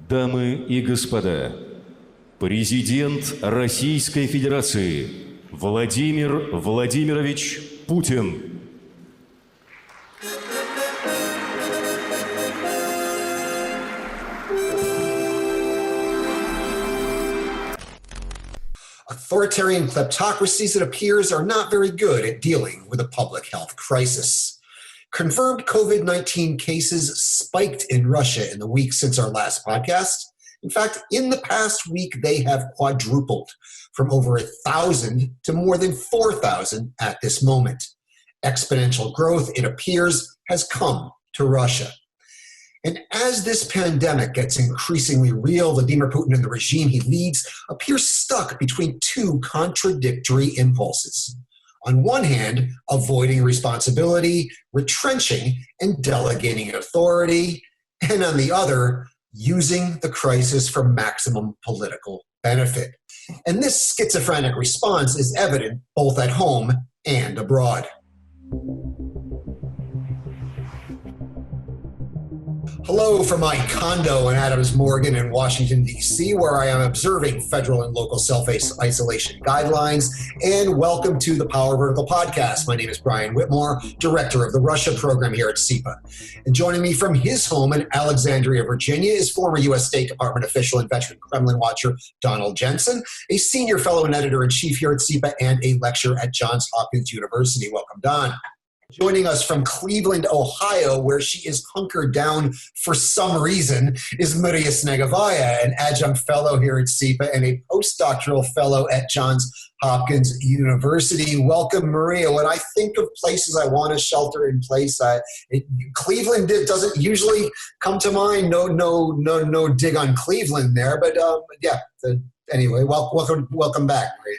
Дамы и господа, президент Российской Федерации Владимир Владимирович Путин. Authoritarian kleptocracies, it appears, are not very good at dealing with a public health crisis. Confirmed COVID-19 cases spiked in Russia in the week since our last podcast. In fact, in the past week, they have quadrupled from over 1,000 to more than 4,000 at this moment. Exponential growth, it appears, has come to Russia. And as this pandemic gets increasingly real, Vladimir Putin and the regime he leads appear stuck between two contradictory impulses. On one hand, avoiding responsibility, retrenching, and delegating authority, and on the other, using the crisis for maximum political benefit. And this schizophrenic response is evident both at home and abroad. Hello from my condo in Adams Morgan in Washington, D.C., where I am observing federal and local self-isolation guidelines, and welcome to the Power Vertical Podcast. My name is Brian Whitmore, Director of the Russia program here at SIPA. And joining me from his home in Alexandria, Virginia, is former U.S. State Department official and veteran Kremlin watcher Donald Jensen, a senior fellow and editor-in-chief here at SIPA, and a lecturer at Johns Hopkins University. Welcome, Don. Joining us from Cleveland, Ohio, where she is hunkered down for some reason, is Maria Snegovaya, an adjunct fellow here at SIPA and a postdoctoral fellow at Johns Hopkins University. Welcome, Maria. When I think of places I want to shelter in place, Cleveland doesn't usually come to mind. No dig on Cleveland there, but anyway, welcome back, Maria.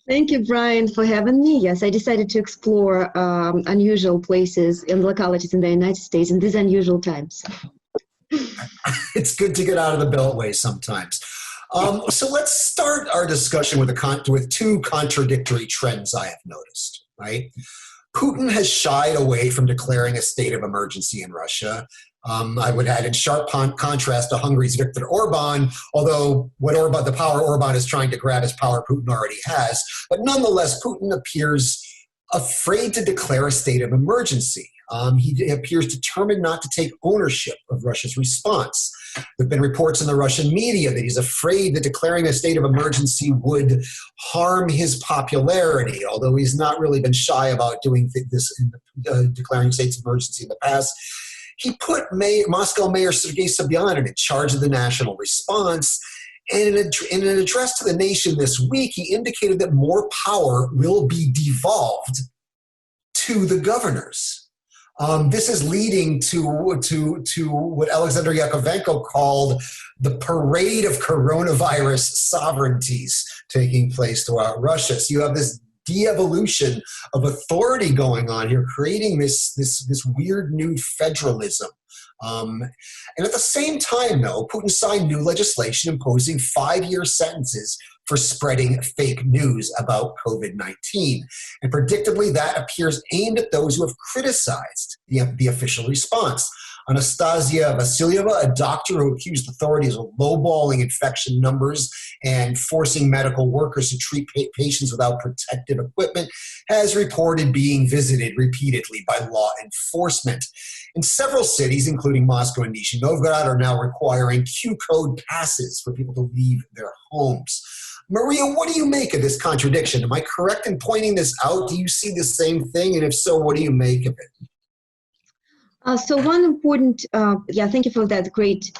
Thank you, Brian, for having me. Yes, I decided to explore unusual places and localities in the United States in these unusual times. It's good to get out of the beltway sometimes. So let's start our discussion with two contradictory trends I have noticed, right? Putin has shied away from declaring a state of emergency in Russia. I would add in sharp contrast to Hungary's Viktor Orban, although the power Orban is trying to grab is power Putin already has. But nonetheless, Putin appears afraid to declare a state of emergency. He appears determined not to take ownership of Russia's response. There have been reports in the Russian media that he's afraid that declaring a state of emergency would harm his popularity, although he's not really been shy about doing this in declaring states of emergency in the past. He put Moscow Mayor Sergei Sobyanin in charge of the national response, and in an address to the nation this week, he indicated that more power will be devolved to the governors. This is leading to what Alexander Yakovenko called the parade of coronavirus sovereignties taking place throughout Russia. So you have this de-evolution of authority going on here, creating this weird new federalism. And at the same time, though, Putin signed new legislation imposing 5-year sentences for spreading fake news about COVID-19. And predictably, that appears aimed at those who have criticized the official response. Anastasia Vasilyeva, a doctor who accused authorities of lowballing infection numbers and forcing medical workers to treat patients without protective equipment, has reported being visited repeatedly by law enforcement. In several cities, including Moscow and Nizhny Novgorod, are now requiring Q-code passes for people to leave their homes. Maria, what do you make of this contradiction? Am I correct in pointing this out? Do you see the same thing? And if so, what do you make of it? So one important, thank you for that great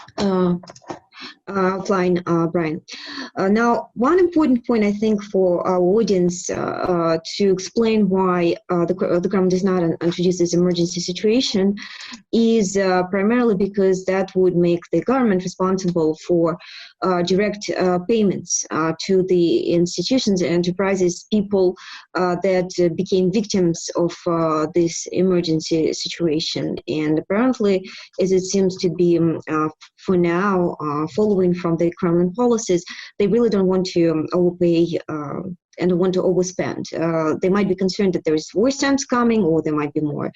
outline, Brian. Now, one important point, I think, for our audience to explain why the Kremlin does not introduce this emergency situation is primarily because that would make the government responsible for direct payments to the institutions and enterprises, people that became victims of this emergency situation. And apparently, as it seems to be for now, following from the Kremlin policies, they really don't want to overpay and want to overspend. They might be concerned that there is worse times coming, or they might be more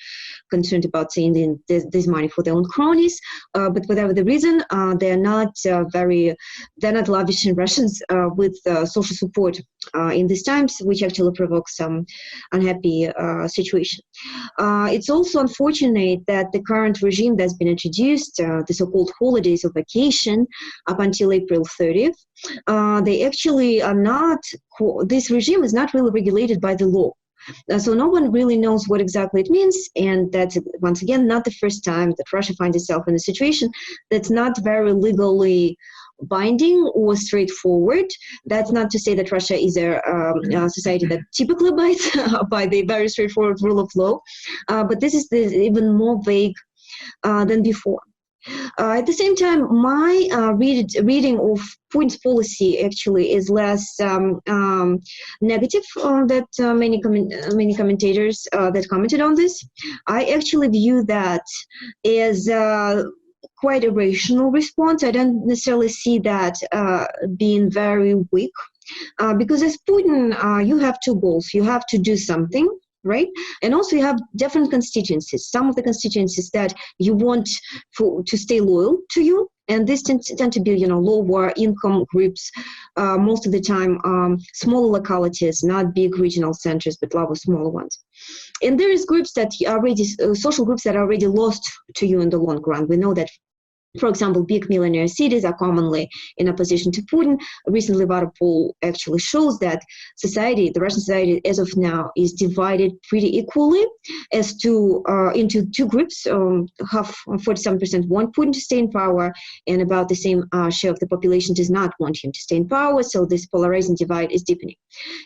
concerned about saving this money for their own cronies. But whatever the reason, they're not lavishing Russians with social support in these times, which actually provokes some unhappy situation. It's also unfortunate that the current regime that's been introduced, the so-called holidays of vacation up until April 30th, they actually are not, this regime is not really regulated by the law. So no one really knows what exactly it means, and that's, once again, not the first time that Russia finds itself in a situation that's not very legally binding or straightforward. That's not to say that Russia is a society that typically abides by the very straightforward rule of law, but this is even more vague than before. At the same time, my reading of Putin's policy actually is less negative that many commentators that commented on this. I actually view that as quite a rational response. I don't necessarily see that being very weak, because as Putin, you have two goals. You have to do something, right? And also you have different constituencies. Some of the constituencies that you want to stay loyal to you, and these tend to be, lower income groups, most of the time smaller localities, not big regional centers, but rather smaller ones. And there is groups that are already, social groups that are already lost to you in the long run. We know that, for example, big millionaire cities are commonly in opposition to Putin. Recently, a poll actually shows that society, the Russian society as of now, is divided pretty equally as to into two groups. Half, 47% want Putin to stay in power, and about the same share of the population does not want him to stay in power. So this polarizing divide is deepening.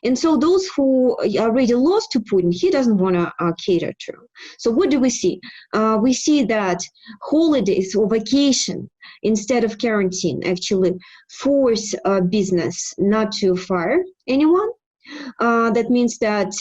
And so those who are already lost to Putin, he doesn't want to cater to. So what do we see? We see that holidays or vacations, instead of quarantine, actually force business not to fire anyone. That means that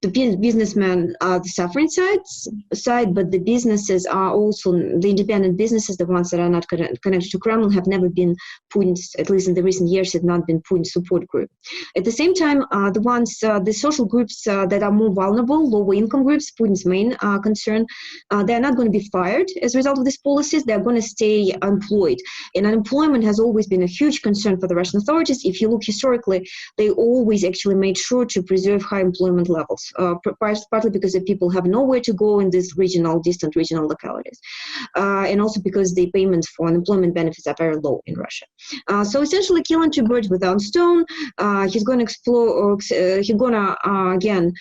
the businessmen are the suffering side, but the businesses are also, the independent businesses, the ones that are not connected to Kremlin, have never been Putin's, at least in the recent years, have not been Putin's support group. At the same time, the social groups that are more vulnerable, lower income groups, Putin's main concern, they are not going to be fired as a result of these policies. They're going to stay employed. And unemployment has always been a huge concern for the Russian authorities. If you look historically, they always actually made sure to preserve high employment levels. Partly because the people have nowhere to go in these distant regional localities, and also because the payments for unemployment benefits are very low in Russia. So essentially, killing two birds with one stone. He's going to explore, he's going to again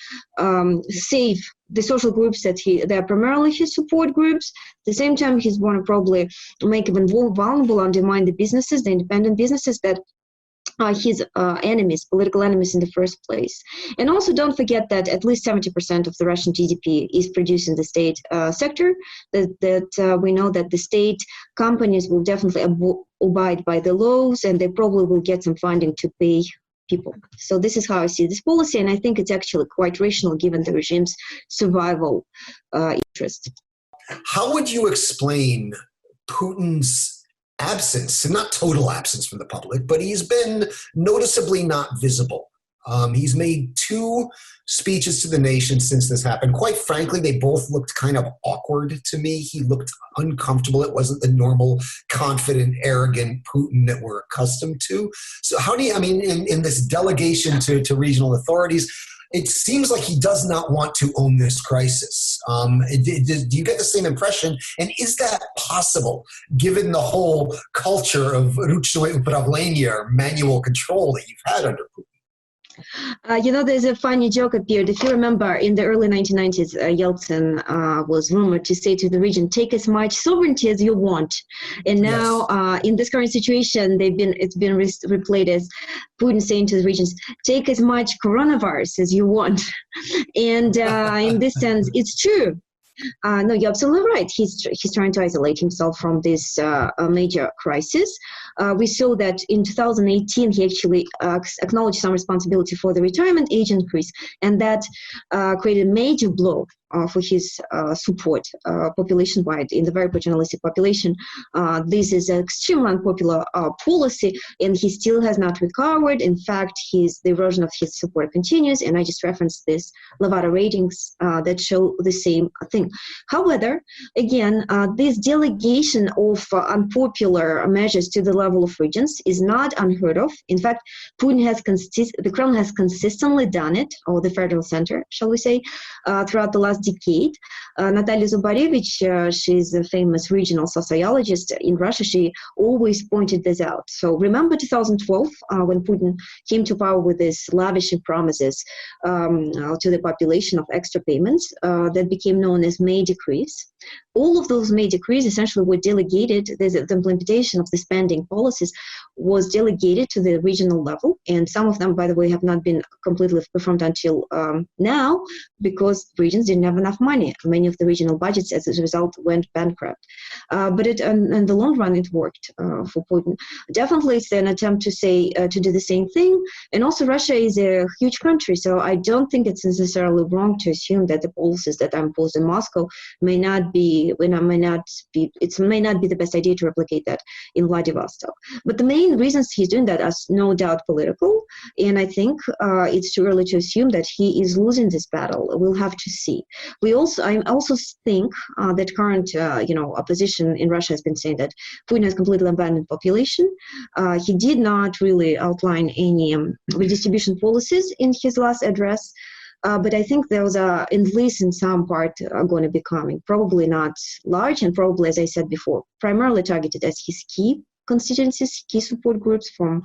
save the social groups that they're primarily his support groups. At the same time, he's going to probably make even more vulnerable, undermine the businesses, the independent businesses that his enemies, political enemies in the first place. And also don't forget that at least 70% of the Russian GDP is produced in the state sector, that we know that the state companies will definitely abide by the laws, and they probably will get some funding to pay people. So this is how I see this policy, and I think it's actually quite rational given the regime's survival interest. How would you explain Putin's absence, and not total absence from the public, but he's been noticeably not visible? He's made two speeches to the nation since this happened. Quite frankly, they both looked kind of awkward to me. He looked uncomfortable. It wasn't the normal, confident, arrogant Putin that we're accustomed to. So how do you, in this delegation to regional authorities, it seems like he does not want to own this crisis. Do you get the same impression? And is that possible, given the whole culture of ручное управление, or manual control, that you've had under Putin? There's a funny joke appeared. If you remember, in the early 1990s, Yeltsin was rumored to say to the region, take as much sovereignty as you want. And now, yes, in this current situation, it's been replayed as Putin saying to the regions, take as much coronavirus as you want. And in this sense, it's true. No, you're absolutely right. He's trying to isolate himself from this major crisis. We saw that in 2018, he actually acknowledged some responsibility for the retirement age increase, and that created a major blow for his support population-wide in the very paternalistic population. This is an extremely unpopular policy, and he still has not recovered. In fact, the erosion of his support continues, and I just referenced this Levada ratings that show the same thing. However, again, this delegation of unpopular measures to the level of regions is not unheard of. In fact, Putin has the Kremlin has consistently done it, or the federal center, shall we say, throughout the last decade. Natalia Zubarevich, she's a famous regional sociologist in Russia, she always pointed this out. So remember 2012, when Putin came to power with these lavishing promises to the population of extra payments that became known as May decrees. All of those May decrees essentially were delegated, the implementation of the spending policies was delegated to the regional level, and some of them, by the way, have not been completely performed until now because regions didn't have enough money. Many of the regional budgets, as a result, went bankrupt. But in the long run, it worked for Putin. Definitely, it's an attempt to say to do the same thing. And also, Russia is a huge country, so I don't think it's necessarily wrong to assume that the policies that are imposed in Moscow may not be the best idea to replicate that in Vladivostok. But the main reasons he's doing that are no doubt political, and I think it's too early to assume that he is losing this battle. We'll have to see. I also think that current opposition in Russia has been saying that Putin has completely abandoned population. He did not really outline any redistribution policies in his last address. But I think those are, at least in some part, are going to be coming. Probably not large, and probably, as I said before, primarily targeted as his key constituencies, key support groups from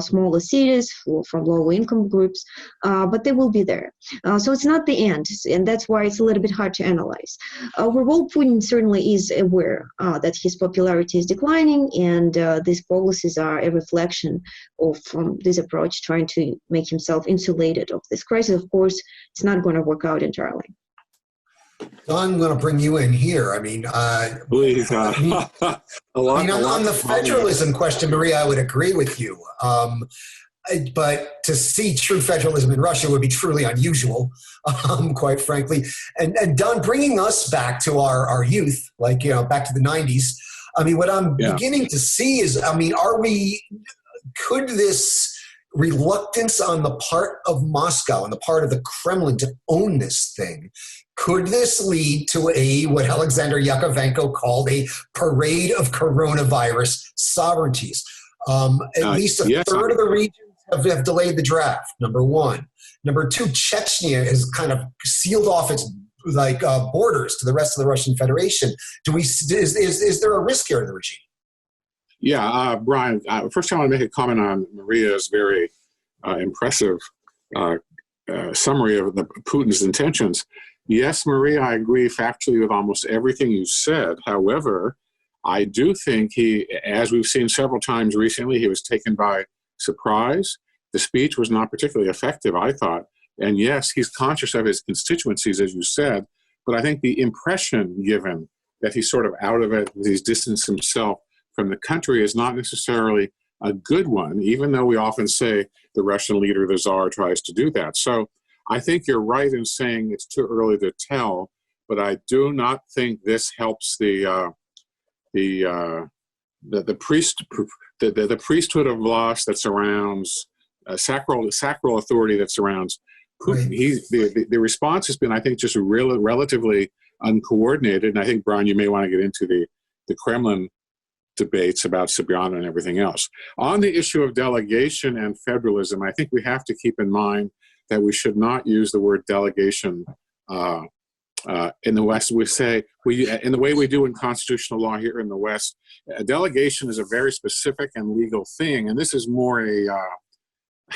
smaller cities, from lower income groups, but they will be there. So it's not the end, and that's why it's a little bit hard to analyze. Overall, Putin certainly is aware that his popularity is declining, and these policies are a reflection of this approach, trying to make himself insulated of this crisis. Of course, it's not going to work out entirely. Don, I'm going to bring you in here. I mean, please. on the federalism question, Maria, I would agree with you. But to see true federalism in Russia would be truly unusual, quite frankly. And Don, bringing us back to our youth, back to the 90s. I mean, what I'm beginning to see is, could this reluctance on the part of Moscow, on the part of the Kremlin to own this thing, could this lead to what Alexander Yakovenko called a parade of coronavirus sovereignties? At least a third of the regions have delayed the draft, number one. Number two, Chechnya has kind of sealed off its borders to the rest of the Russian Federation. Is there a risk here to the regime? Yeah, Brian, first I want to make a comment on Maria's very impressive summary of Putin's intentions. Yes, Maria, I agree factually with almost everything you said. However, I do think he, as we've seen several times recently, he was taken by surprise. The speech was not particularly effective, I thought. And yes, he's conscious of his constituencies, as you said, but I think the impression given that he's sort of out of it, that he's distanced himself from the country is not necessarily a good one, even though we often say the Russian leader, the Tsar, tries to do that. So I think you're right in saying it's too early to tell, but I do not think this helps the priesthood of Vlas that surrounds sacral authority that surrounds Putin. Right. The response has been, I think, just relatively uncoordinated. And I think, Brian, you may want to get into the Kremlin debates about Sobyanin and everything else. On the issue of delegation and federalism, I think we have to keep in mind that we should not use the word delegation in the West. We say, in the way we do in constitutional law here in the West, a delegation is a very specific and legal thing, and this is more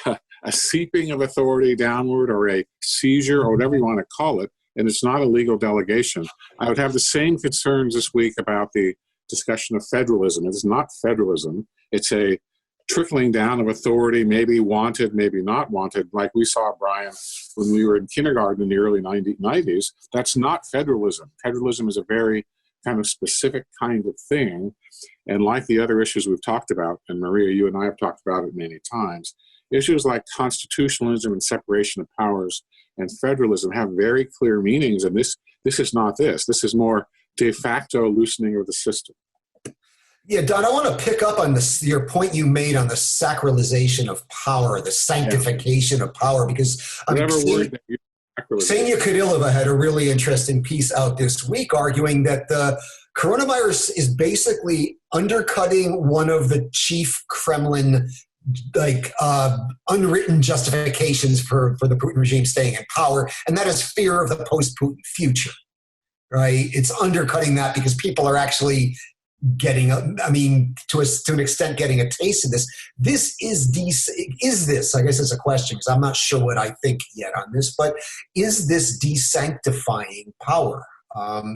a seeping of authority downward or a seizure or whatever you want to call it, and it's not a legal delegation. I would have the same concerns this week about the discussion of federalism. It's not federalism. It's a trickling down of authority, maybe wanted, maybe not wanted, like we saw, Brian, when we were in kindergarten in the early 90s. That's not federalism. Federalism is a very kind of specific kind of thing. And like the other issues we've talked about, and Maria, you and I have talked about it many times, issues like constitutionalism and separation of powers and federalism have very clear meanings, and this is not this. This is more de facto loosening of the system. Yeah, Don, I want to pick up on this, your point you made on the sacralization of power, the sanctification of power, because Ksenia Kadylova had a really interesting piece out this week arguing that the coronavirus is basically undercutting one of the chief Kremlin unwritten justifications for the Putin regime staying in power, and that is fear of the post-Putin future, right? It's undercutting that because people are actually getting, to an extent, getting a taste of this. Is this, I guess it's a question because I'm not sure what I think yet on this, but is this desanctifying power?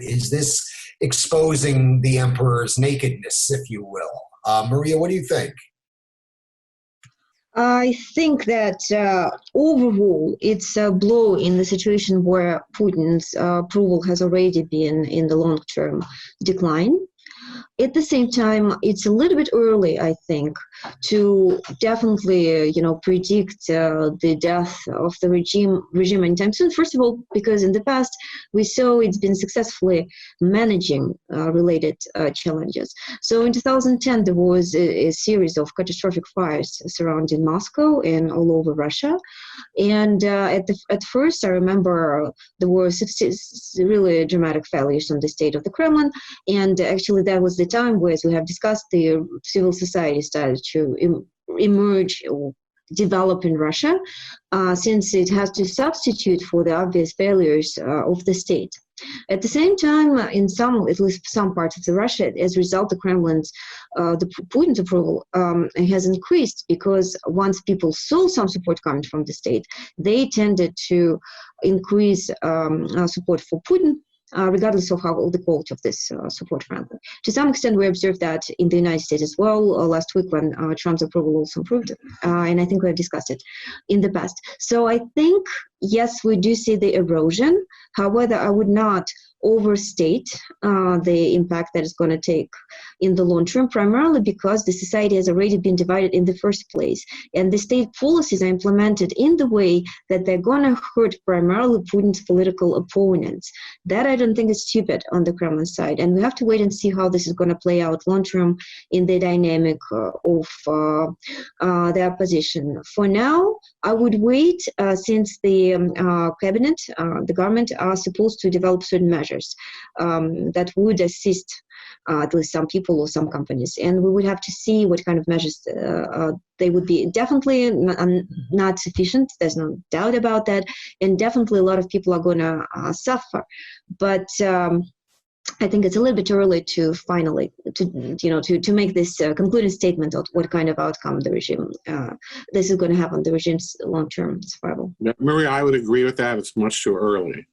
Is this exposing the emperor's nakedness, if you will? Maria, what do you think? I think that overall it's a blow in the situation where Putin's approval has already been in the long-term decline. At the same time, it's a little bit early, I think, to definitely, predict the death of the regime anytime soon. First of all, because in the past we saw it's been successfully managing related challenges. So in 2010, there was a series of catastrophic fires surrounding Moscow and all over Russia. And at first, I remember there were really dramatic failures on the state of the Kremlin, and actually that was the time where, as we have discussed, the civil society started to emerge or develop in Russia, since it has to substitute for the obvious failures of the state. At the same time, in at least some parts of Russia, as a result, the Putin's approval has increased, because once people saw some support coming from the state, they tended to increase support for Putin, regardless of how the quality of this support, frankly. To some extent, we observed that in the United States as well last week when Trump's approval also improved, and I think we have discussed it in the past. So I think, yes, we do see the erosion. However, I would not overstate the impact that it's going to take in the long term, primarily because the society has already been divided in the first place, and the state policies are implemented in the way that they're going to hurt primarily Putin's political opponents. That I don't think is stupid on the Kremlin side, and we have to wait and see how this is going to play out long term in the dynamic of the opposition. For now, I would wait, since the cabinet, the government are supposed to develop certain measures that would assist at least some people or some companies, and we would have to see what kind of measures they would be. Definitely not sufficient, there's no doubt about that, and definitely a lot of people are going to suffer, but I think it's a little bit early to finally to make this concluding statement of what kind of outcome the regime this is going to have on the regime's long-term survival. Maria, I would agree with that. It's much too early.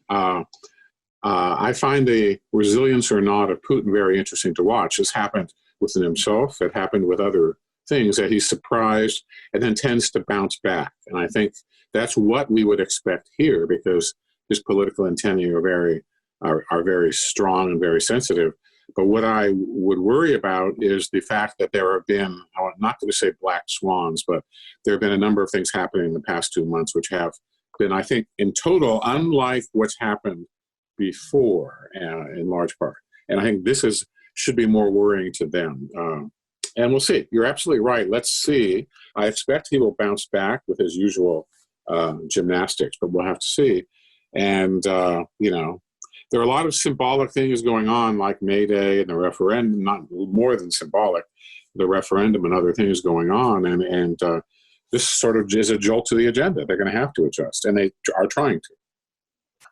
I find the resilience or not of Putin very interesting to watch. It's happened within himself. It happened with other things, that he's surprised and then tends to bounce back. And I think that's what we would expect here, because his political antennae are very strong and very sensitive. But what I would worry about is the fact that there have been, I'm not going to say black swans, but there have been a number of things happening in the past 2 months which have been, I think, in total, unlike what's happened before, in large part. And I think this should be more worrying to them. And we'll see. You're absolutely right. Let's see. I expect he will bounce back with his usual gymnastics, but we'll have to see. And, there are a lot of symbolic things going on, like May Day and the referendum, not more than symbolic, the referendum and other things going on. And this sort of is a jolt to the agenda. They're going to have to adjust, and they are trying to.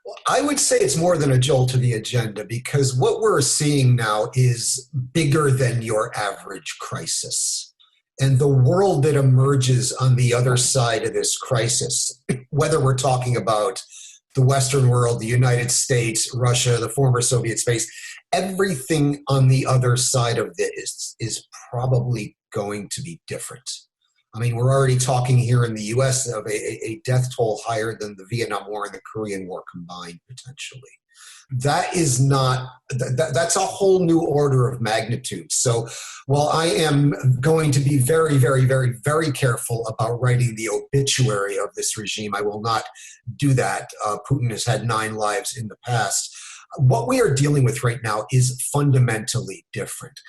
Well, I would say it's more than a jolt to the agenda, because what we're seeing now is bigger than your average crisis. And the world that emerges on the other side of this crisis, whether we're talking about the Western world, the United States, Russia, the former Soviet space, everything on the other side of this is probably going to be different. I mean, we're already talking here in the U.S. of a death toll higher than the Vietnam War and the Korean War combined, potentially. That is not, that's a whole new order of magnitude. So while I am going to be very, very, very, very careful about writing the obituary of this regime, I will not do that. Putin has had 9 lives in the past. What we are dealing with right now is fundamentally different.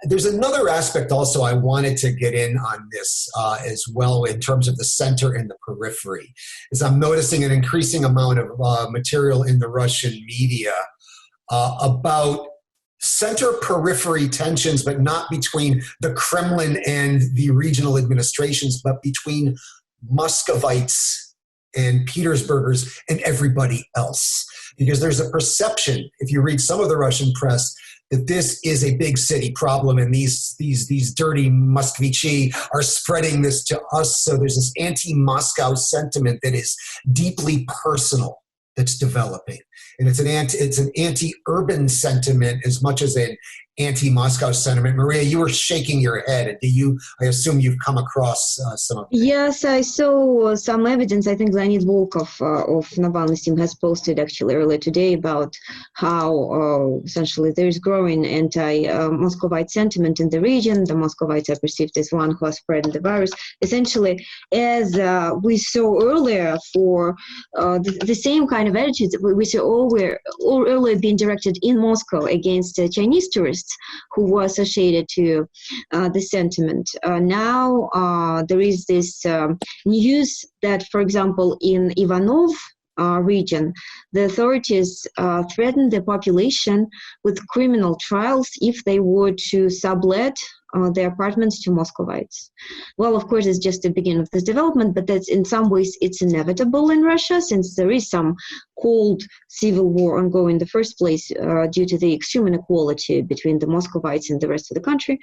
There's another aspect also I wanted to get in on this as well in terms of the center and the periphery, is I'm noticing an increasing amount of material in the Russian media about center-periphery tensions, but not between the Kremlin and the regional administrations, but between Muscovites and Petersburgers and everybody else. Because there's a perception, if you read some of the Russian press, that this is a big city problem and these dirty Moskvichi are spreading this to us. So there's this anti-Moscow sentiment that is deeply personal that's developing. And it's an anti-urban sentiment as much as an anti-Moscow sentiment. Maria, you were shaking your head. I assume you've come across some of that. Yes, I saw some evidence. I think Leonid Volkov of Navalny's team has posted actually earlier today about how essentially there's growing anti-Moscovite sentiment in the region. The Moscovites are perceived as one who has spread the virus. Essentially, as we saw earlier for the same kind of attitudes we saw earlier being directed in Moscow against Chinese tourists who were associated to the sentiment. Now there is this news that, for example, in Ivanov region, the authorities threatened the population with criminal trials if they were to sublet their apartments to Muscovites. Well, of course, it's just the beginning of this development, but that's in some ways it's inevitable in Russia, since there is some cold civil war ongoing in the first place due to the extreme inequality between the Muscovites and the rest of the country,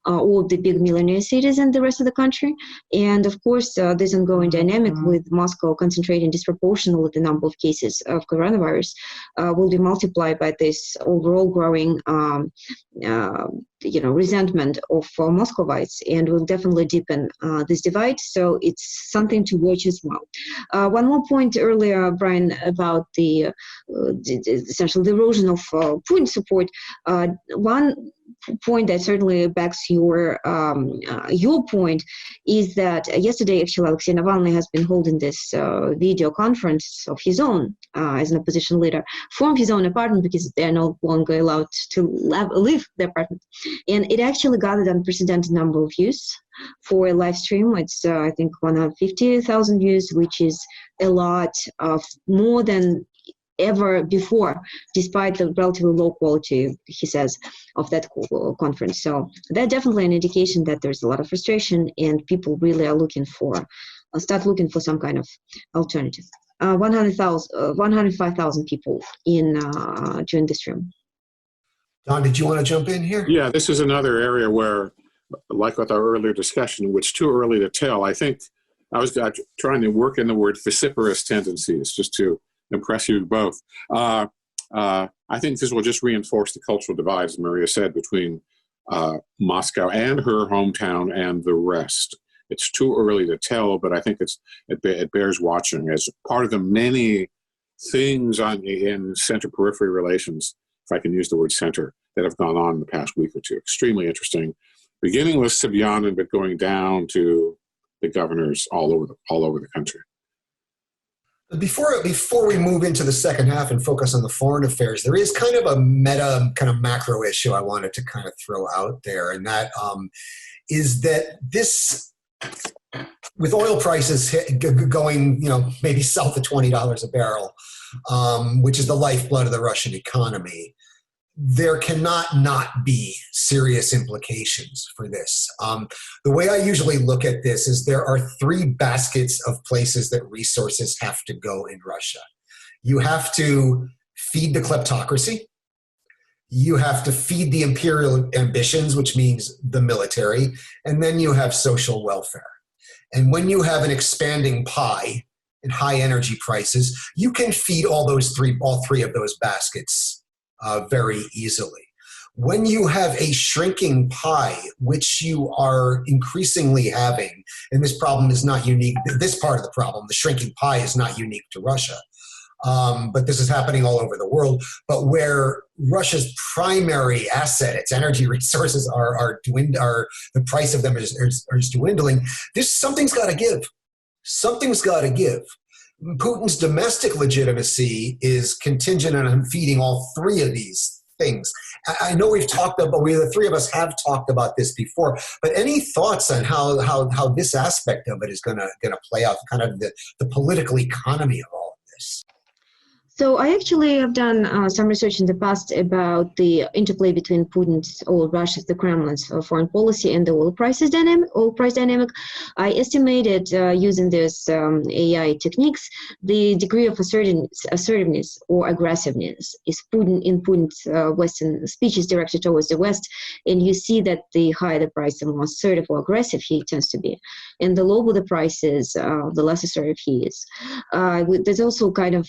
or the big millionaire cities and the rest of the country. And of course, this ongoing dynamic with Moscow concentrating disproportionately the number of cases of coronavirus will be multiplied by this overall growing resentment of Muscovites, and will definitely deepen this divide. So it's something to watch as well. One more point earlier, Brian, about the essentially the erosion of Putin support. One point that certainly backs your point is that yesterday, actually, Alexei Navalny has been holding this video conference of his own as an opposition leader from his own apartment, because they're no longer allowed to leave their apartment. And it actually got an unprecedented number of views for a live stream. It's, I think, 150,000 views, which is a lot of more than ever before, despite the relatively low quality, he says, of that conference. So that's definitely an indication that there's a lot of frustration and people really are looking for some kind of alternative. 105,000 people during this stream. Don, did you want to jump in here? Yeah, this is another area where, like with our earlier discussion, which too early to tell. I think I was trying to work in the word vociferous tendencies just to impress you both. I think this will just reinforce the cultural divide, as Maria said, between Moscow and her hometown and the rest. It's too early to tell, but I think it bears watching as part of the many things in center-periphery relations, if I can use the word center, that have gone on in the past week or two. Extremely interesting, beginning with Sobyanin, but going down to the governors all over the country. Before we move into the second half and focus on the foreign affairs, there is kind of a meta, kind of macro issue I wanted to kind of throw out there, and that is that this, with oil prices going, maybe south of $20 a barrel, which is the lifeblood of the Russian economy, there cannot not be serious implications for this. The way I usually look at this is there are 3 baskets of places that resources have to go in Russia. You have to feed the kleptocracy. You have to feed the imperial ambitions, which means the military. And then you have social welfare. And when you have an expanding pie and high energy prices, you can feed all 3 of those baskets very easily. When you have a shrinking pie, which you are increasingly having, and this problem is not unique, this part of the problem, the shrinking pie, is not unique to Russia. but this is happening all over the world. But where Russia's primary asset, its energy resources, are the price of them is dwindling. Something's got to give. Something's got to give. Putin's domestic legitimacy is contingent on him feeding all three of these things. I know we've talked about, the three of us have talked about this before, but any thoughts on how this aspect of it is going to play out, kind of the political economy of all of this? So I actually have done some research in the past about the interplay between Putin's or Russia's, the Kremlin's foreign policy and the oil price dynamic. I estimated using this AI techniques the degree of assertiveness or aggressiveness is Putin's Western speeches directed towards the West, and you see that the higher the price, the more assertive or aggressive he tends to be, and the lower the price is, the less assertive he is. There's also kind of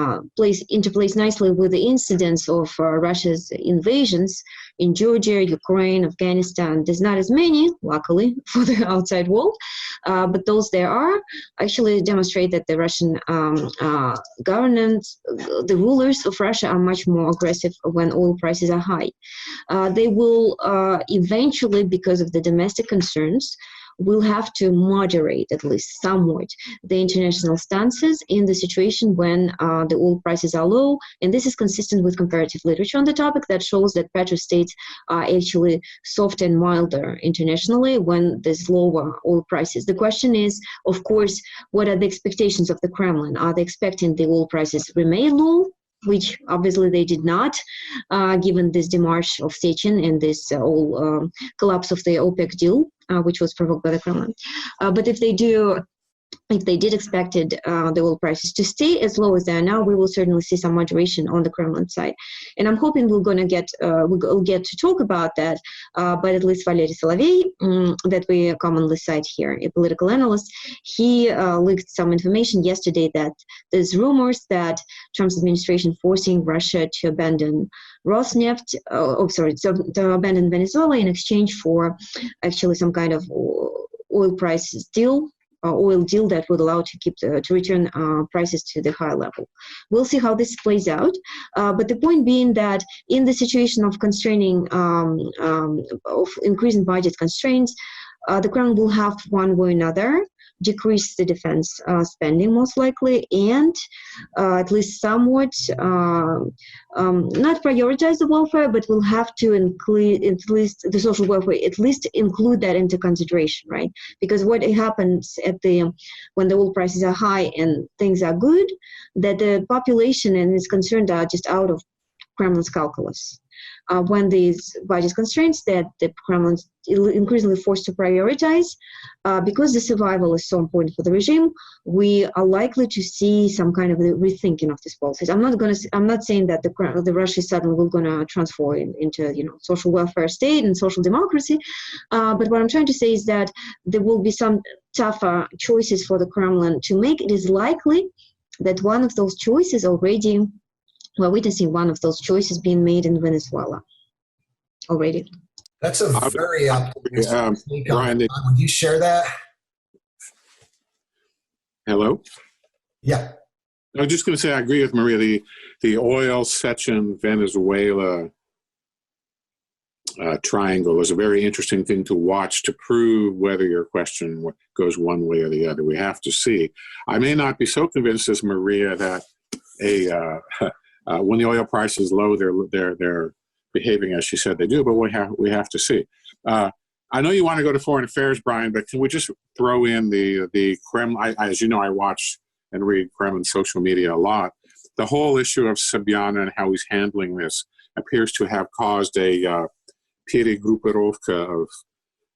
interplays nicely with the incidents of Russia's invasions in Georgia, Ukraine, Afghanistan. There's not as many, luckily, for the outside world, but those there are actually demonstrate that the Russian governance, the rulers of Russia are much more aggressive when oil prices are high. They will eventually, because of the domestic concerns, will have to moderate at least somewhat the international stances in the situation when the oil prices are low. And this is consistent with comparative literature on the topic that shows that petrostates are actually soft and milder internationally when there's lower oil prices. The question is, of course, what are the expectations of the Kremlin? Are they expecting the oil prices remain low, which obviously they did not, given this demarche of Sechin and this whole collapse of the OPEC deal, which was provoked by the Kremlin. But if they did expect the oil prices to stay as low as they are now, we will certainly see some moderation on the Kremlin side. And I'm hoping we'll get to talk about that, but at least Valery Solovey, that we commonly cite here, a political analyst, he leaked some information yesterday that there's rumors that Trump's administration forcing Russia to abandon Rosneft, to abandon Venezuela in exchange for actually some kind of oil prices deal. Oil deal that would allow to return prices to the high level. We'll see how this plays out. But the point being that in the situation of constraining, of increasing budget constraints, the Kremlin will have one way or another decrease the defense spending most likely, and at least somewhat not prioritize the welfare, but will have to include at least the social welfare, at least include that into consideration, right? Because what happens when the oil prices are high and things are good, that the population and its concerned are just out of Kremlin's calculus. When these budget constraints that the Kremlin is increasingly forced to prioritize, because the survival is so important for the regime, we are likely to see some kind of rethinking of these policies. I'm not saying that the Russia suddenly will going to transform into social welfare state and social democracy, but what I'm trying to say is that there will be some tougher choices for the Kremlin to make. It is likely that one of those choices already. We're witnessing one of those choices being made in Venezuela already. That's a very optimistic take on Brian, it. Would you share that? Hello? Yeah. I was just going to say I agree with Maria. The oil, Sechin, Venezuela triangle is a very interesting thing to watch to prove whether your question goes one way or the other. We have to see. I may not be so convinced as Maria that when the oil price is low, they're behaving as she said they do, but we have to see. I know you want to go to foreign affairs, Brian, but can we just throw in the Kremlin? As you know, I watch and read Kremlin social media a lot. The whole issue of Sobyanin and how he's handling this appears to have caused a перегруппировка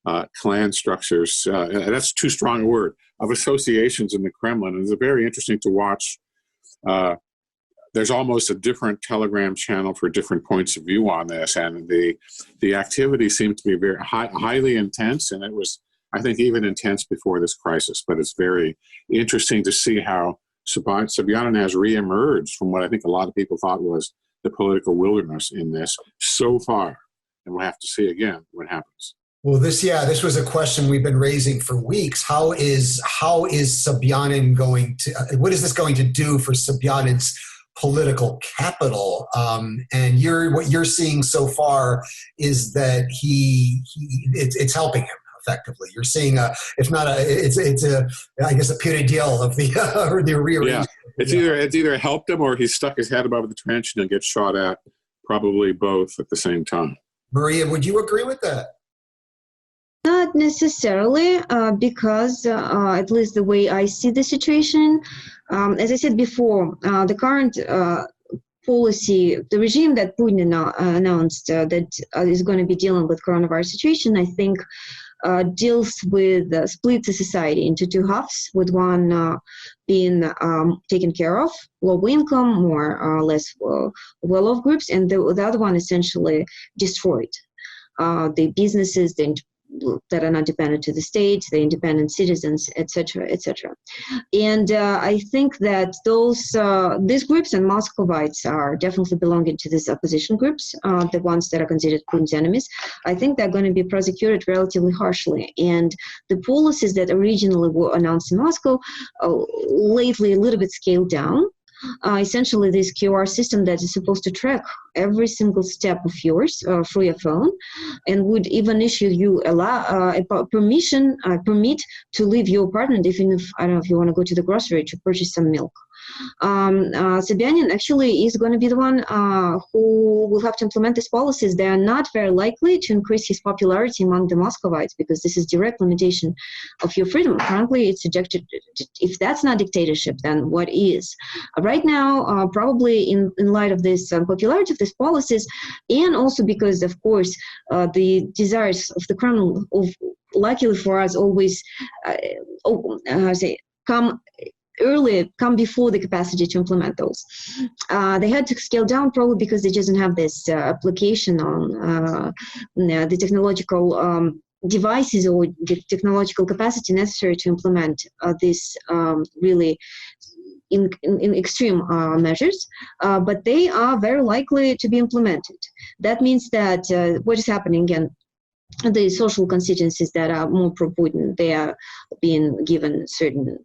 of clan structures. That's too strong a word, of associations in the Kremlin. And it's very interesting to watch. There's almost a different Telegram channel for different points of view on this, and the activity seemed to be very highly intense, and it was, I think, even intense before this crisis. But it's very interesting to see how Sobyanin has reemerged from what I think a lot of people thought was the political wilderness in this so far, and we'll have to see again what happens. Well, this was a question we've been raising for weeks. How is Sobyanin what is this going to do for Sobyanin's political capital? And what you're seeing so far is that it's helping him effectively. You're seeing I guess a pure deal of the or the rearrangement. Yeah, it's either helped him or he's stuck his head above the trench and he'll get shot at. Probably both at the same time. Maria, would you agree with that? Not necessarily, because at least the way I see the situation, as I said before, the current policy, the regime that Putin announced that is going to be dealing with coronavirus situation, I think deals with splits the society into two halves, with one being taken care of, low income, more or less well-off groups, and the other one essentially destroyed. The businesses, that are not dependent to the state, the independent citizens, etc., etc. And I think that these groups and Muscovites are definitely belonging to these opposition groups, the ones that are considered Putin's enemies. I think they're going to be prosecuted relatively harshly. And the policies that originally were announced in Moscow, lately a little bit scaled down. Essentially, this QR system that is supposed to track every single step of yours through your phone, and would even issue you a permit to leave your apartment, even if, I don't know, if you want to go to the grocery to purchase some milk. Sobyanin actually is going to be the one who will have to implement these policies. They are not very likely to increase his popularity among the Muscovites, because this is direct limitation of your freedom. Frankly, it's if that's not dictatorship, then what is? Right now, probably in light of this popularity of these policies, and also because, of course, the desires of the Kremlin, luckily for us, always come before the capacity to implement those. They had to scale down probably because they just didn't have this application on the technological devices or the technological capacity necessary to implement this really in extreme measures, but they are very likely to be implemented. That means that what is happening again, the social constituencies that are more pro-Putin, they are being given certain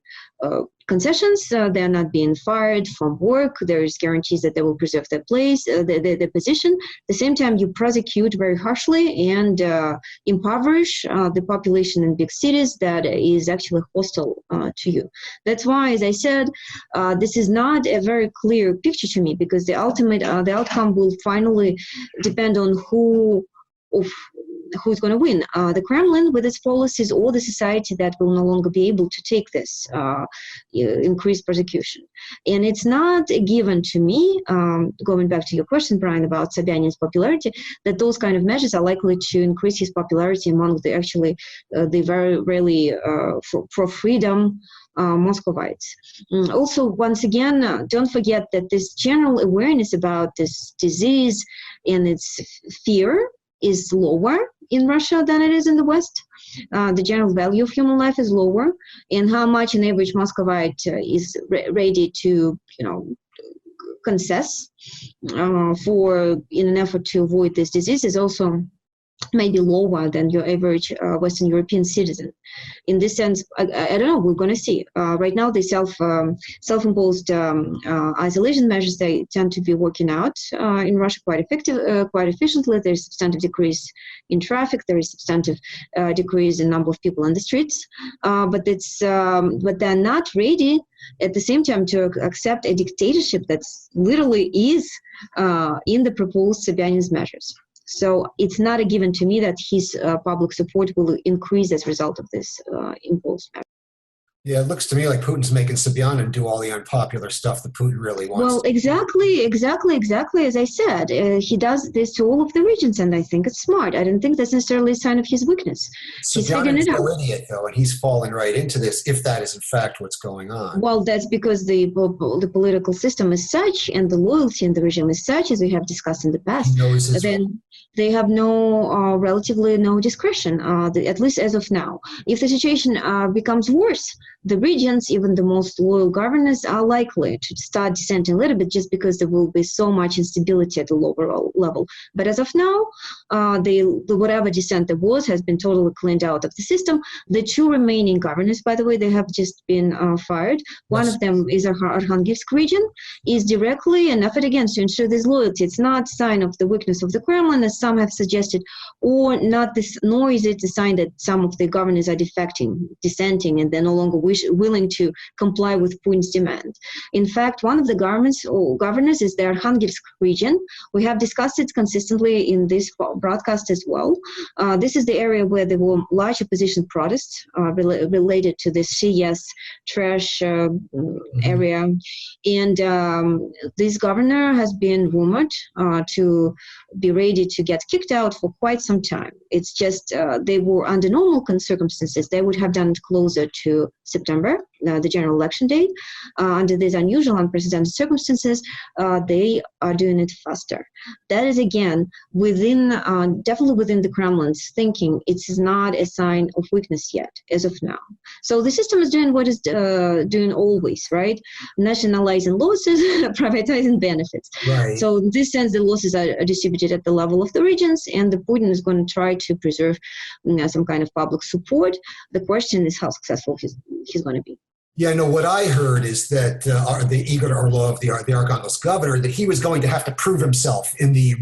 concessions. They are not being fired from work. There is guarantees that they will preserve their place, their position. At the same time, you prosecute very harshly and impoverish the population in big cities that is actually hostile to you. That's why, as I said, this is not a very clear picture to me, because the outcome will finally depend on who's going to win, the Kremlin with its policies, or the society that will no longer be able to take this increased persecution. And it's not a given to me, going back to your question, Brian, about Sobyanin's popularity, that those kind of measures are likely to increase his popularity among the very really pro-freedom Muscovites. Also, once again, don't forget that this general awareness about this disease and its fear is lower in Russia than it is in the West. The general value of human life is lower, and how much an average Muscovite is ready to, concess in an effort to avoid this disease is also maybe lower than your average Western European citizen. In this sense, I don't know, we're going to see. Right now, the self-imposed isolation measures, they tend to be working out in Russia quite efficiently. There's substantive decrease in traffic. There is substantive decrease in number of people on the streets. But they're not ready at the same time to accept a dictatorship that's literally is in the proposed Sobyanin's measures. So it's not a given to me that his public support will increase as a result of this imposed measure. Yeah, it looks to me like Putin's making Sobyanin do all the unpopular stuff that Putin really wants. Well, exactly. As I said, he does this to all of the regions, and I think it's smart. I don't think that's necessarily a sign of his weakness. He's figuring it out. Sobyanin's no idiot, though, and he's falling right into this, if that is in fact what's going on. Well, that's because the political system is such, and the loyalty in the regime is such, as we have discussed in the past. Then they have relatively no discretion, at least as of now. If the situation becomes worse, the regions, even the most loyal governors, are likely to start dissenting a little bit, just because there will be so much instability at the lower level. But as of now, Whatever dissent there was has been totally cleaned out of the system. The two remaining governors, by the way, they have just been fired. One of them is Arhangelsk region, is directly an effort again to ensure this loyalty. It's not a sign of the weakness of the Kremlin, as some have suggested, or not this, nor is it a sign that some of the governors are dissenting, and they're no longer willing to comply with Putin's demand. In fact, one of the governors is the Arhangelsk region. We have discussed it consistently in this broadcast as well. This is the area where there were large opposition protests related to this CS trash area. And this governor has been rumored to be ready to get kicked out for quite some time. It's just they were under normal circumstances, they would have done it closer to September, the general election date. Under these unusual, unprecedented circumstances, they are doing it faster. That is, again, definitely within the Kremlin's thinking. It is not a sign of weakness yet, as of now. So the system is doing what it's doing always, right? Nationalizing losses, privatizing benefits. Right. So in this sense, the losses are distributed at the level of the regions, and the Putin is going to try to preserve some kind of public support. The question is how successful he's going to be. Yeah, no, what I heard is that the Igor Orlov, the Arhangelsk governor, that he was going to have to prove himself in the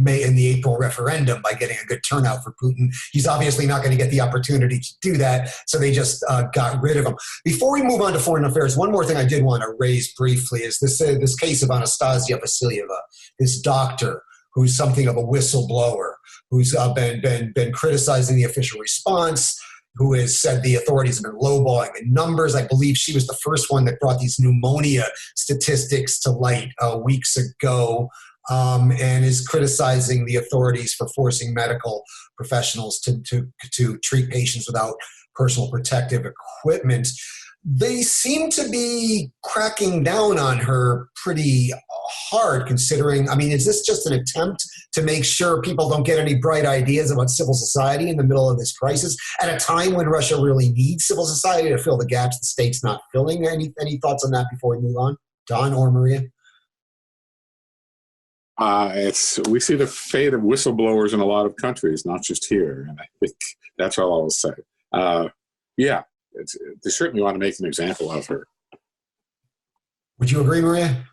April referendum by getting a good turnout for Putin. He's obviously not going to get the opportunity to do that, so they just got rid of him. Before we move on to foreign affairs, one more thing I did want to raise briefly is this case of Anastasia Vasilyeva, this doctor who's something of a whistleblower, who's been criticizing the official response, who has said the authorities have been lowballing the numbers. I believe she was the first one that brought these pneumonia statistics to light weeks ago, and is criticizing the authorities for forcing medical professionals to treat patients without personal protective equipment. They seem to be cracking down on her pretty hard, considering, I mean, is this just an attempt to make sure people don't get any bright ideas about civil society in the middle of this crisis at a time when Russia really needs civil society to fill the gaps the state's not filling? Any thoughts on that before we move on? Don or Maria? We see the fate of whistleblowers in a lot of countries, not just here. And I think that's all I'll say. Yeah. They certainly want to make an example of her. Would you agree, Maria?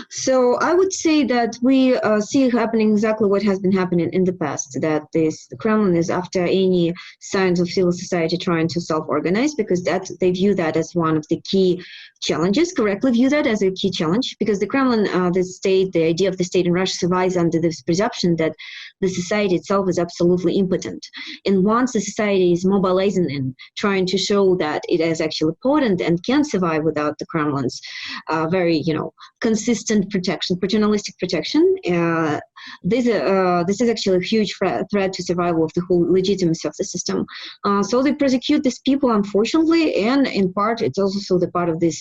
So I would say that we see happening exactly what has been happening in the past, that the Kremlin is after any signs of civil society trying to self-organize, because they view that as one of the key challenges, correctly view that as a key challenge, because the Kremlin, the idea of the state in Russia survives under this presumption that the society itself is absolutely impotent. And once the society is mobilizing and trying to show that it is actually potent and can survive without the Kremlin's very, consistent protection, paternalistic protection, this is actually a huge threat to survival of the whole legitimacy of the system. So they prosecute these people, unfortunately, and in part, it's also the part of this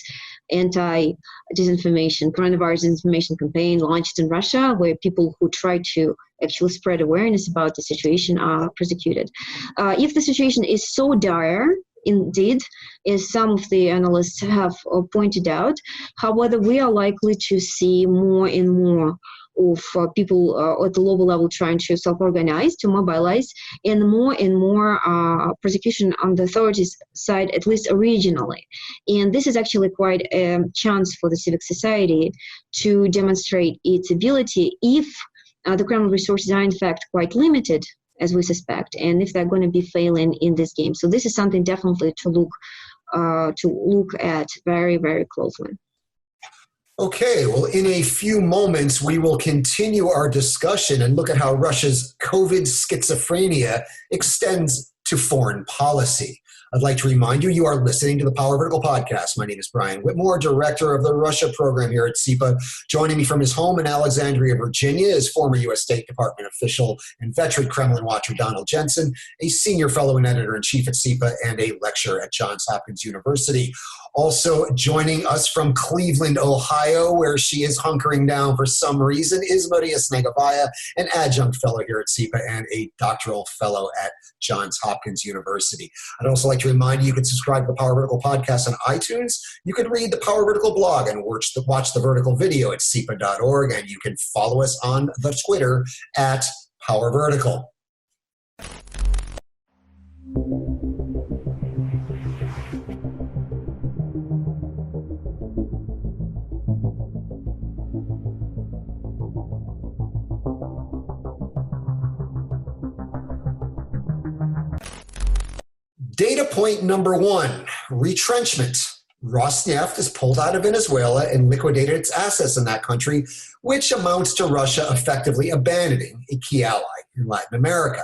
anti-disinformation, coronavirus disinformation campaign launched in Russia, where people who try to actually spread awareness about the situation are prosecuted. If the situation is so dire, indeed, as some of the analysts have pointed out, however, we are likely to see more and more of people at the local level trying to self-organize, to mobilize, and more prosecution on the authorities' side, at least regionally. And this is actually quite a chance for the civic society to demonstrate its ability if the Kremlin resources are in fact quite limited, as we suspect, and if they're going to be failing in this game. So this is something definitely to look at very, very closely. Okay, well, in a few moments, we will continue our discussion and look at how Russia's COVID schizophrenia extends to foreign policy. I'd like to remind you, you are listening to the Power Vertical Podcast. My name is Brian Whitmore, director of the Russia program here at SIPA. Joining me from his home in Alexandria, Virginia, is former U.S. State Department official and veteran Kremlin watcher Donald Jensen, a senior fellow and editor-in-chief at SIPA and a lecturer at Johns Hopkins University. Also joining us from Cleveland, Ohio, where she is hunkering down for some reason, is Maria Snegovaya, an adjunct fellow here at SIPA and a doctoral fellow at Johns Hopkins University. I'd also like to remind you, you can subscribe to the Power Vertical podcast on iTunes. You can read the Power Vertical blog and watch the Vertical video at CEPA.org. And you can follow us on the Twitter at Power Vertical. Data point number 1, retrenchment. Rosneft is pulled out of Venezuela and liquidated its assets in that country, which amounts to Russia effectively abandoning a key ally in Latin America.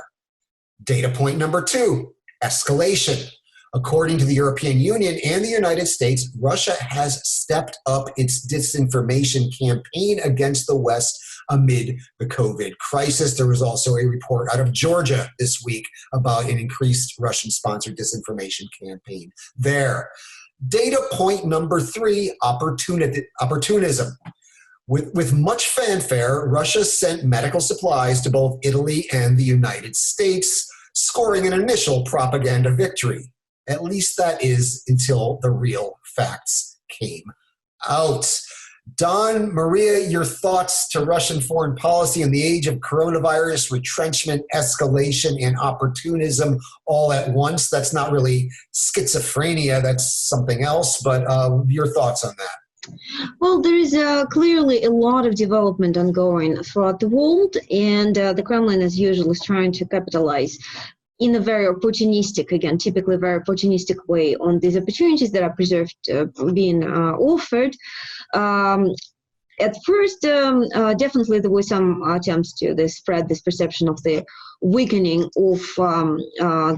Data point number 2, escalation. According to the European Union and the United States, Russia has stepped up its disinformation campaign against the West amid the COVID crisis. There was also a report out of Georgia this week about an increased Russian-sponsored disinformation campaign there. Data point number 3, opportunism. With much fanfare, Russia sent medical supplies to both Italy and the United States, scoring an initial propaganda victory. At least that is until the real facts came out. Don, Maria, your thoughts to Russian foreign policy in the age of coronavirus, retrenchment, escalation, and opportunism all at once. That's not really schizophrenia, that's something else, but your thoughts on that? Well, there is clearly a lot of development ongoing throughout the world, and the Kremlin, as usual, is trying to capitalize in a very opportunistic, again, typically very opportunistic way on these opportunities that are preserved, being offered. At first, definitely there were some attempts to spread this perception of the weakening of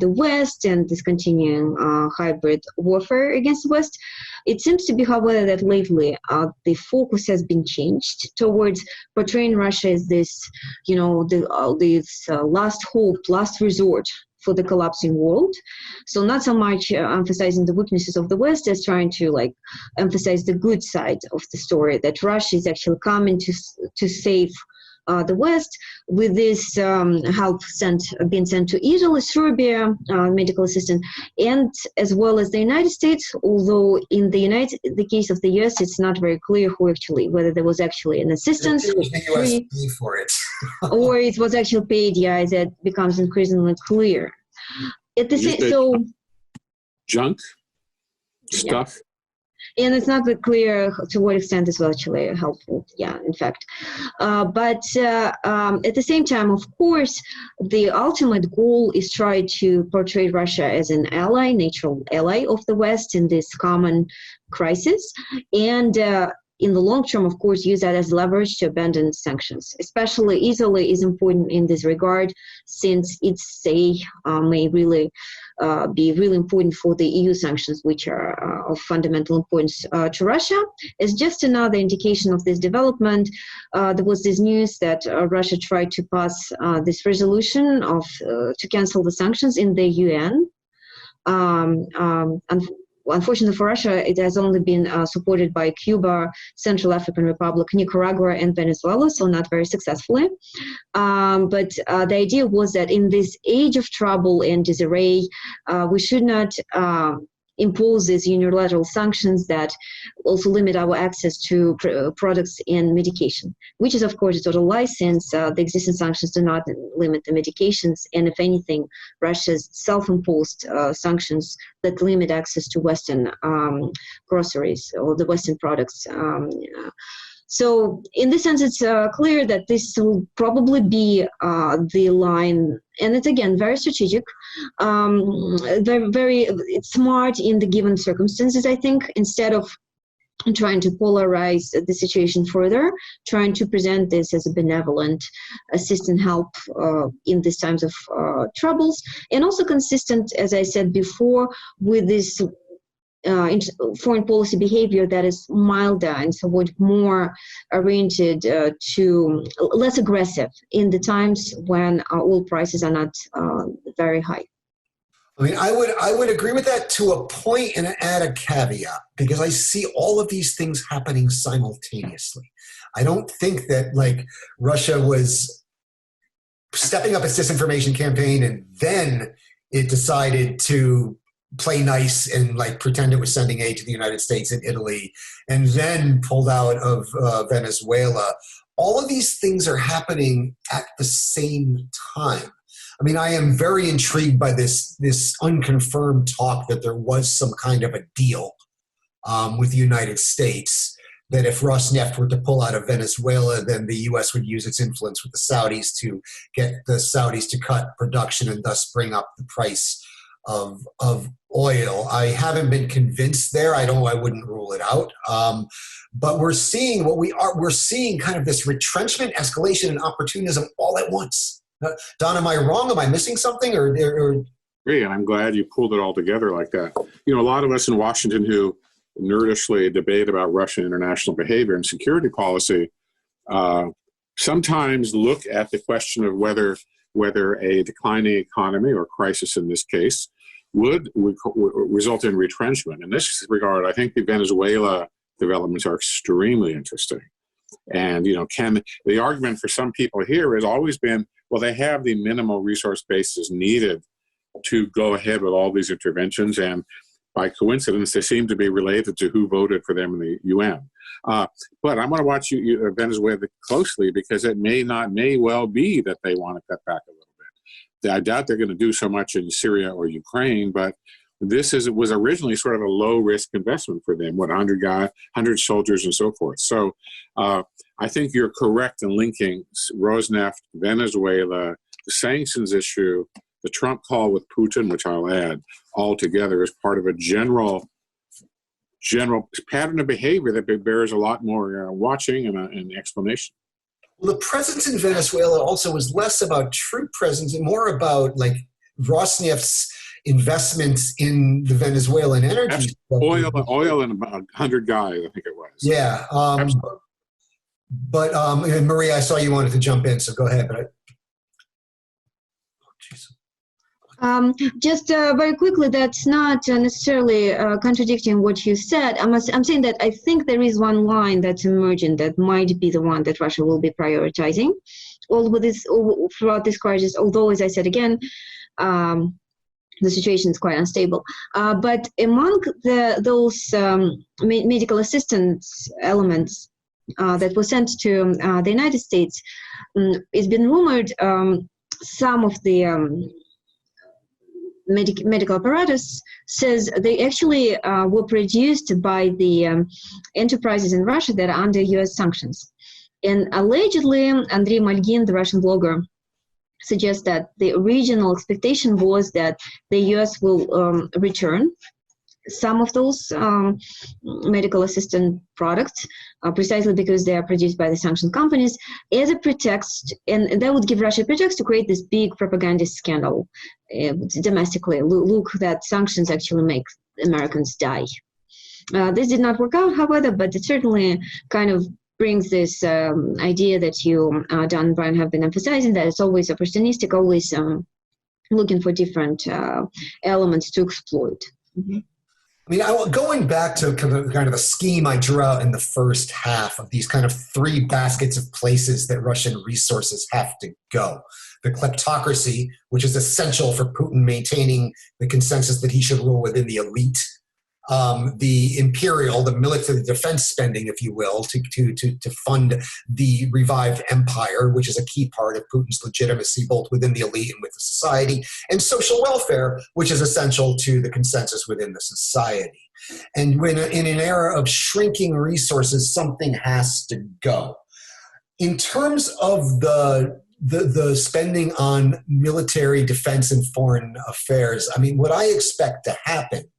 the West and this continuing hybrid warfare against the West. It seems to be, however, that lately the focus has been changed towards portraying Russia as this, this last hope, last resort for the collapsing world. So not so much emphasizing the weaknesses of the West as trying to emphasize the good side of the story, that Russia is actually coming to save the West with this help being sent to Italy, Serbia, medical assistance, and as well as the United States. Although in the case of the US, it's not very clear whether there was actually an assistance for it, or it was actually paid. Yeah, that becomes increasingly clear. At the same, junk stuff. Yeah. And it's not clear to what extent this was actually helpful. Yeah, in fact. But at the same time, of course, the ultimate goal is try to portray Russia as an ally, natural ally of the West in this common crisis. And in the long term, of course, use that as leverage to abandon sanctions. Especially Italy is important in this regard, since its say may really be really important for the EU sanctions, which are of fundamental importance to Russia. As just another indication of this development, there was this news that Russia tried to pass this resolution to cancel the sanctions in the UN. Unfortunately for Russia, it has only been supported by Cuba, Central African Republic, Nicaragua, and Venezuela, so not very successfully. But the idea was that in this age of trouble and disarray, we should not impose these unilateral sanctions that also limit our access to products and medication, which is, of course, a total lie, since the existing sanctions do not limit the medications. And if anything, Russia's self-imposed sanctions that limit access to Western groceries or the Western products. So in this sense, it's clear that this will probably be the line, and it's again very strategic, very it's smart in the given circumstances. I think instead of trying to polarize the situation further, trying to present this as a benevolent assistant help in these times of troubles, and also consistent, as I said before, with this foreign policy behavior that is milder and somewhat more oriented to less aggressive in the times when oil prices are not very high. I mean, I would agree with that to a point and add a caveat, because I see all of these things happening simultaneously. I don't think that Russia was stepping up its disinformation campaign and then it decided to play nice and like pretend it was sending aid to the United States and Italy, and then pulled out of Venezuela. All of these things are happening at the same time. I mean, I am very intrigued by this unconfirmed talk that there was some kind of a deal with the United States, that if Rosneft were to pull out of Venezuela, then the U.S. would use its influence with the Saudis to get the Saudis to cut production and thus bring up the price of oil. I haven't been convinced there. I wouldn't rule it out. But we're seeing we're seeing kind of this retrenchment, escalation, and opportunism all at once. Don, am I wrong? Am I missing something? Or and I'm glad you pulled it all together like that. You know, a lot of us in Washington who nerdishly debate about Russian international behavior and security policy sometimes look at the question of whether a declining economy, or crisis in this case, would result in retrenchment. In this regard, I think the Venezuela developments are extremely interesting. And, you know, the argument for some people here has always been, well, they have the minimal resource bases needed to go ahead with all these interventions, and by coincidence, they seem to be related to who voted for them in the UN. But I'm going to watch Venezuela closely, because it may well be that they want to cut back a little bit. I doubt they're going to do so much in Syria or Ukraine, but this was originally sort of a low-risk investment for them, 100 soldiers and so forth. So I think you're correct in linking Rosneft, Venezuela, the sanctions issue, the Trump call with Putin, which I'll add, all together as part of a general pattern of behavior that bears a lot more watching and explanation. Well, the presence in Venezuela also was less about troop presence and more about like Rosneft's investments in the Venezuelan energy. Oil and about 100 guys, I think it was. Yeah. But Maria, I saw you wanted to jump in, so go ahead. But just very quickly, that's not necessarily contradicting what you said. I'm saying that I think there is one line that's emerging that might be the one that Russia will be prioritizing throughout this crisis, although, as I said again, the situation is quite unstable. But among those medical assistance elements that were sent to the United States, it's been rumored some of the medical apparatus says they actually were produced by the enterprises in Russia that are under U.S. sanctions. And allegedly, Andrei Malgin, the Russian blogger, suggests that the original expectation was that the U.S. will return some of those medical assistant products precisely because they are produced by the sanctioned companies as a pretext, and that would give Russia a pretext to create this big propagandist scandal domestically. Look, that sanctions actually make Americans die. This did not work out, however, but it certainly kind of brings this idea that you, Don and Brian, have been emphasizing, that it's always opportunistic, always looking for different elements to exploit. Mm-hmm. I mean, going back to kind of a scheme I drew out in the first half of these kind of three baskets of places that Russian resources have to go. The kleptocracy, which is essential for Putin maintaining the consensus that he should rule within the elite. The imperial, the military defense spending, if you will, to fund the revived empire, which is a key part of Putin's legitimacy, both within the elite and with the society, and social welfare, which is essential to the consensus within the society. And when in an era of shrinking resources, something has to go. In terms of the spending on military defense and foreign affairs, I mean, what I expect to happen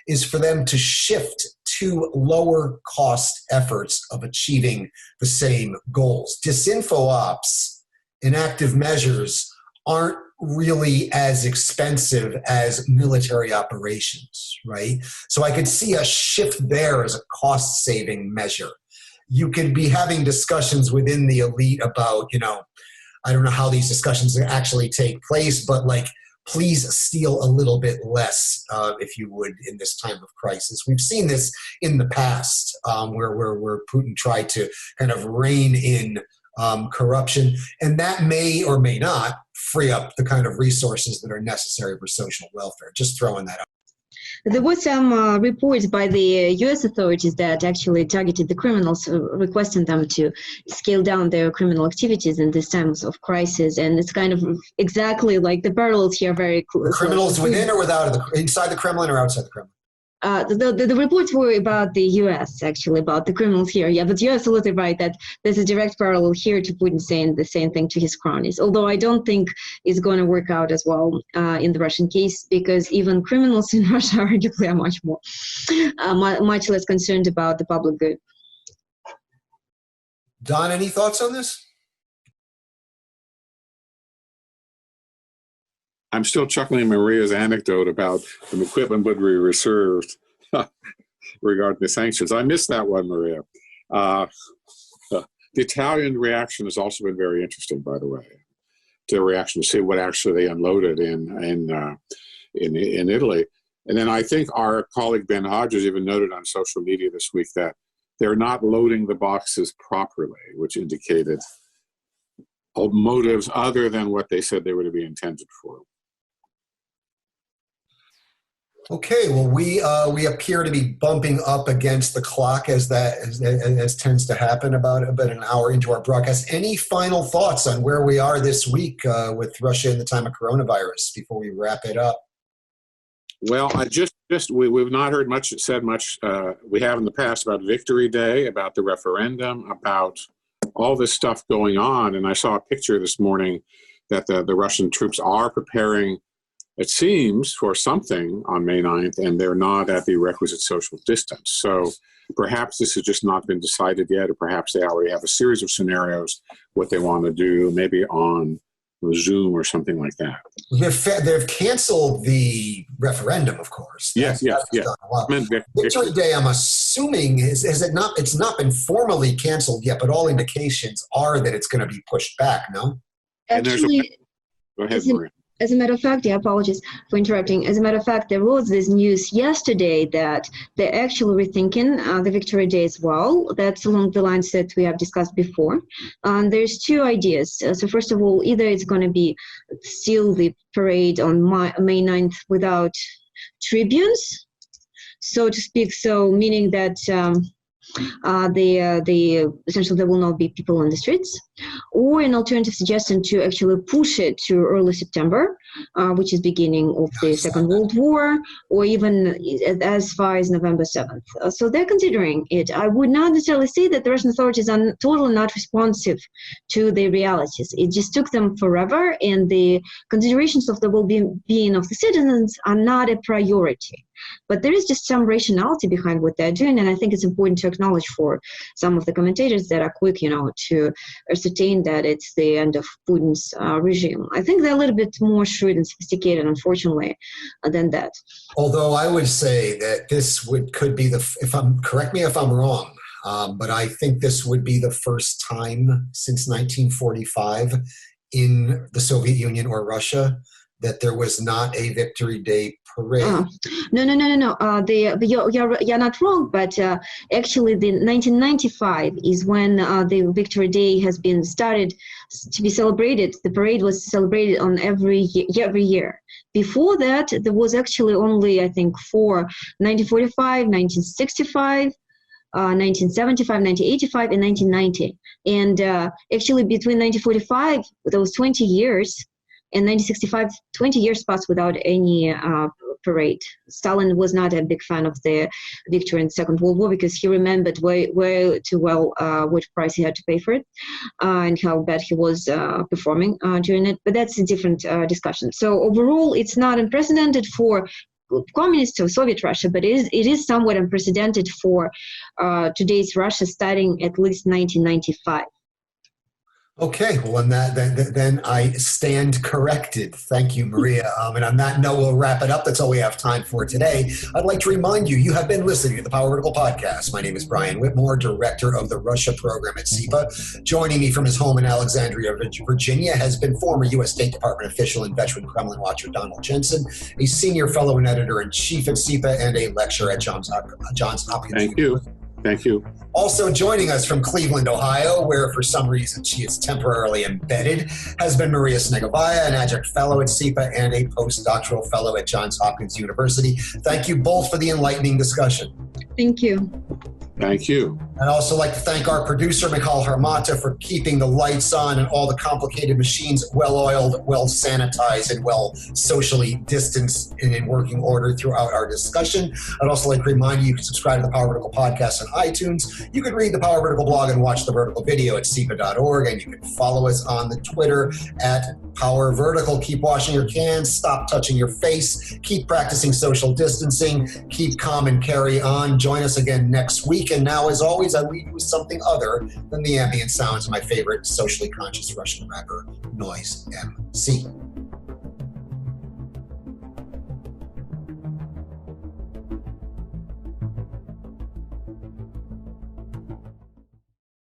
is for them to shift to lower cost efforts of achieving the same goals. Disinfo ops and active measures aren't really as expensive as military operations, right? So I could see a shift there as a cost-saving measure. You could be having discussions within the elite about, I don't know how these discussions actually take place, but like, please steal a little bit less, if you would, in this time of crisis. We've seen this in the past, where Putin tried to kind of rein in corruption, and that may or may not free up the kind of resources that are necessary for social welfare. Just throwing that out. There were some reports by the U.S. authorities that actually targeted the criminals, requesting them to scale down their criminal activities in these times of crisis. And it's kind of exactly like the parallels here are very close. Criminals within or inside the Kremlin or outside the Kremlin? The reports were about the U.S., actually, about the criminals here. Yeah, but you're absolutely right that there's a direct parallel here to Putin saying the same thing to his cronies. Although I don't think it's going to work out as well in the Russian case, because even criminals in Russia arguably are much less concerned about the public good. Don, any thoughts on this? I'm still chuckling at Maria's anecdote about the equipment would be reserved regarding the sanctions. I missed that one, Maria. The Italian reaction has also been very interesting, by the way. The reaction to see what actually they unloaded in Italy. And then I think our colleague Ben Hodges even noted on social media this week that they're not loading the boxes properly, which indicated motives other than what they said they were to be intended for. Okay, well, we appear to be bumping up against the clock as tends to happen about an hour into our broadcast. Any final thoughts on where we are this week with Russia in the time of coronavirus before we wrap it up? Well, we've not heard much said much. We have in the past about Victory Day, about the referendum, about all this stuff going on. And I saw a picture this morning that the Russian troops are preparing, it seems, for something on May 9th, and they're not at the requisite social distance. So perhaps this has just not been decided yet, or perhaps they already have a series of scenarios, what they want to do, maybe on Zoom or something like that. They've canceled the referendum, of course. Yes. Victory Day, I'm assuming, it's not been formally canceled yet, but all indications are that it's going to be pushed back, no? Actually, go ahead, Maria. As a matter of fact, apologies for interrupting. As a matter of fact, there was this news yesterday that they're actually rethinking the Victory Day as well. That's along the lines that we have discussed before. There's two ideas. So first of all, either it's going to be still the parade on May 9th without tribunes, so to speak. So meaning that essentially there will not be people on the streets, or an alternative suggestion to actually push it to early September, which is beginning of the Second World War, or even as far as November 7th. So they're considering it. I would not necessarily say that the Russian authorities are totally not responsive to the realities. It just took them forever, and the considerations of the well-being of the citizens are not a priority. But there is just some rationality behind what they're doing, and I think it's important to acknowledge for some of the commentators that are quick, to ascertain that it's the end of Putin's regime. I think they're a little bit more shrewd and sophisticated, unfortunately, than that. Although I would say that this could be correct me if I'm wrong, but I think this would be the first time since 1945 in the Soviet Union or Russia that there was not a Victory Day parade. No. You're not wrong, but actually the 1995 is when the Victory Day has been started to be celebrated. The parade was celebrated on every year. Before that, there was actually only, I think, for 1945, 1965, 1975, 1985, and 1990. And actually between 1945, those 20 years, in 1965, 20 years passed without any parade. Stalin was not a big fan of the victory in the Second World War because he remembered way too well what price he had to pay for it and how bad he was performing during it. But that's a different discussion. So overall, it's not unprecedented for communist or Soviet Russia, but it is somewhat unprecedented for today's Russia starting at least 1995. Okay, well, then I stand corrected. Thank you, Maria. And on that note, we'll wrap it up. That's all we have time for today. I'd like to remind you, you have been listening to the Power Vertical Podcast. My name is Brian Whitmore, Director of the Russia Program at SIPA. Joining me from his home in Alexandria, Virginia, has been former U.S. State Department official and veteran Kremlin watcher Donald Jensen, a senior fellow and editor-in-chief at SIPA, and a lecturer at Johns Hopkins Thank you. Thank you. Also joining us from Cleveland, Ohio, where for some reason she is temporarily embedded, has been Maria Snegovaya, an adjunct fellow at SEPA and a postdoctoral fellow at Johns Hopkins University. Thank you both for the enlightening discussion. Thank you. Thank you. I'd also like to thank our producer, Michal Harmata, for keeping the lights on and all the complicated machines well-oiled, well-sanitized, and well socially distanced and in working order throughout our discussion. I'd also like to remind you can subscribe to the Power Vertical podcast on iTunes. You can read the Power Vertical blog and watch the Vertical video at sepa.org, and you can follow us on the Twitter at Power Vertical. Keep washing your cans, stop touching your face, keep practicing social distancing, keep calm and carry on. Join us again next week. And now, as always, I leave you with something other than the ambient sounds of my favorite socially conscious Russian rapper, Noise MC.